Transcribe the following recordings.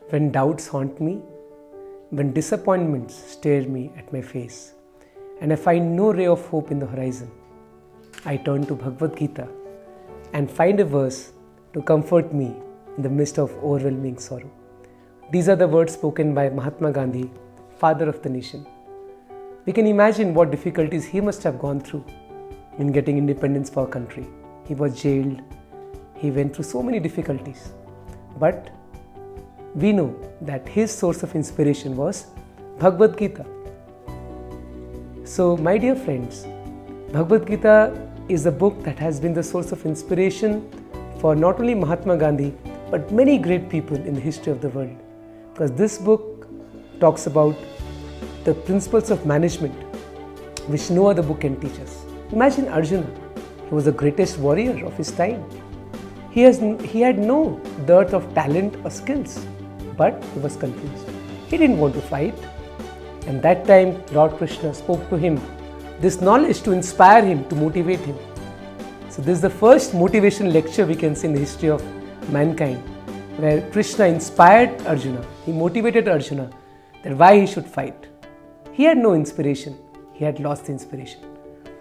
When doubts haunt me, when disappointments stare me at my face, and I find no ray of hope in the horizon, I turn to Bhagavad Gita and find a verse to comfort me in the midst of overwhelming sorrow. These are the words spoken by Mahatma Gandhi, father of the nation. We can imagine what difficulties he must have gone through in getting independence for our country. He was jailed, he went through so many difficulties. But we know that his source of inspiration was Bhagavad Gita. So, my dear friends, Bhagavad Gita is a book that has been the source of inspiration for not only Mahatma Gandhi but many great people in the history of the world. Because this book talks about the principles of management which no other book can teach us. Imagine Arjuna, he was the greatest warrior of his time. He had no dearth of talent or skills, but he was confused. He didn't want to fight. And that time Lord Krishna spoke to him this knowledge to inspire him, to motivate him. So this is the first motivation lecture we can see in the history of mankind, where Krishna inspired Arjuna. He motivated Arjuna that why he should fight. He had no inspiration. He had lost the inspiration.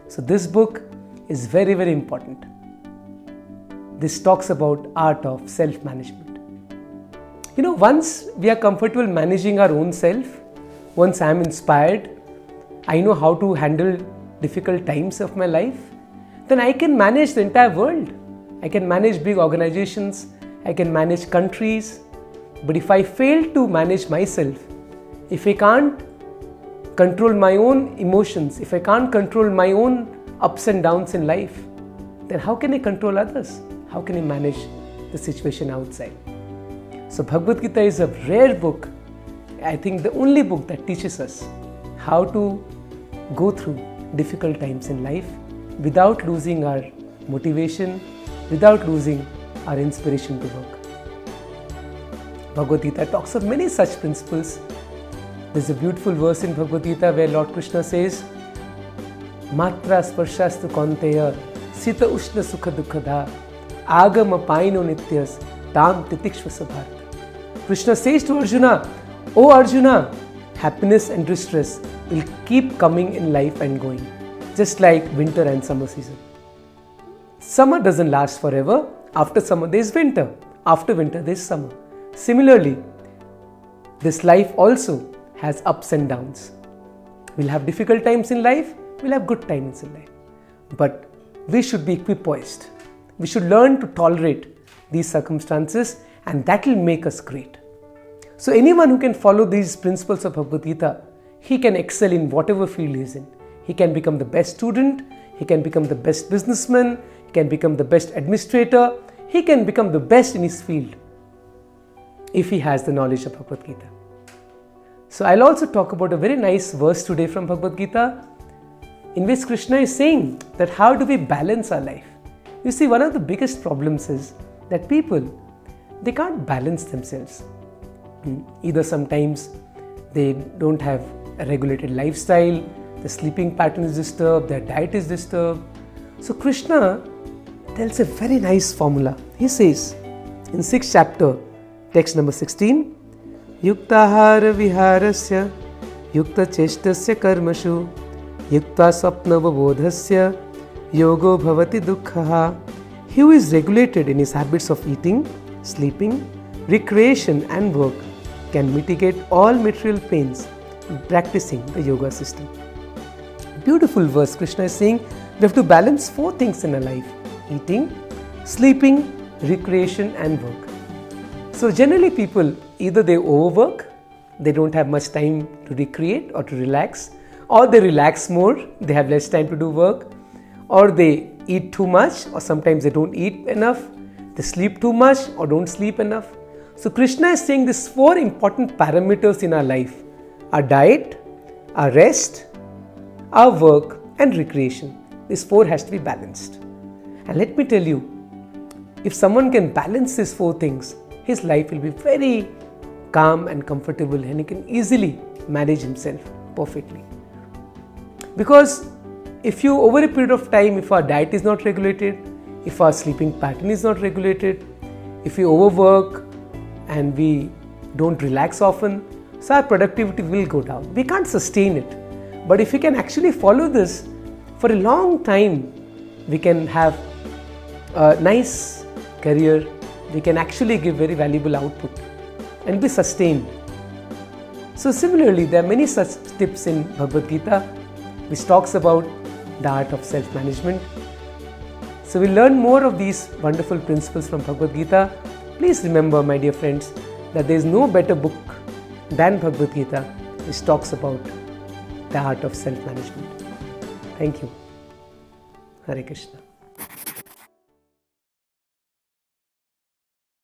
So this book is very, very important. This talks about art of self-management. Once we are comfortable managing our own self, once I am inspired, I know how to handle difficult times of my life, then I can manage the entire world. I can manage big organizations, I can manage countries. But if I fail to manage myself, if I can't control my own emotions, if I can't control my own ups and downs in life, then how can I control others? How can I manage the situation outside? So Bhagavad Gita is a rare book. I think the only book that teaches us how to go through difficult times in life without losing our motivation, without losing our inspiration to work. Bhagavad Gita talks of many such principles. There's a beautiful verse in Bhagavad Gita where Lord Krishna says, Matra sparshastu kaunteya sita ushna sukha dukkha agama paino nityas tam titikshva sabharata. Krishna says to Arjuna, "O Arjuna, happiness and distress will keep coming in life and going, just like winter and summer season. Summer doesn't last forever. After summer there is winter. After winter there is summer. Similarly, this life also has ups and downs. We'll have difficult times in life, we'll have good times in life. But we should be equipoised. We should learn to tolerate these circumstances, and that will make us great. So anyone who can follow these principles of Bhagavad Gita, he can excel in whatever field he is in. He can become the best student, he can become the best businessman, he can become the best administrator, he can become the best in his field if he has the knowledge of Bhagavad Gita. So I'll also talk about a very nice verse today from Bhagavad Gita in which Krishna is saying that how do we balance our life? You see, one of the biggest problems is that people, they can't balance themselves. Either sometimes they don't have a regulated lifestyle, the sleeping pattern is disturbed, their diet is disturbed. So Krishna tells a very nice formula. He says in 6th chapter, text number 16, Yuktahara viharasya yukta cheshtasya karmashu yukta sapnavabodhasya yogo bhavati dukkhaha. He who is regulated in his habits of eating, sleeping, recreation and work can mitigate all material pains practicing the yoga system. Beautiful verse. Krishna is saying we have to balance 4 things in our life: eating, sleeping, recreation and work. So generally people, either they overwork, they don't have much time to recreate or to relax, or they relax more, they have less time to do work, or they eat too much, or sometimes they don't eat enough, they sleep too much or don't sleep enough. So Krishna is saying these 4 important parameters in our life: our diet, our rest, our work and recreation. These 4 has to be balanced. And let me tell you, if someone can balance these 4 things, his life will be very calm and comfortable, and he can easily manage himself perfectly. Because if you, over a period of time, if our diet is not regulated, if our sleeping pattern is not regulated, if we overwork and we don't relax often, so our productivity will go down. We can't sustain it. But if we can actually follow this for a long time, we can have a nice career, we can actually give very valuable output and be sustained. So similarly, there are many such tips in Bhagavad Gita which talks about the art of self-management. So we'll learn more of these wonderful principles from Bhagavad Gita. Please remember, my dear friends, that there is no better book than Bhagavad Gita which talks about the art of self-management. Thank you. Hare Krishna.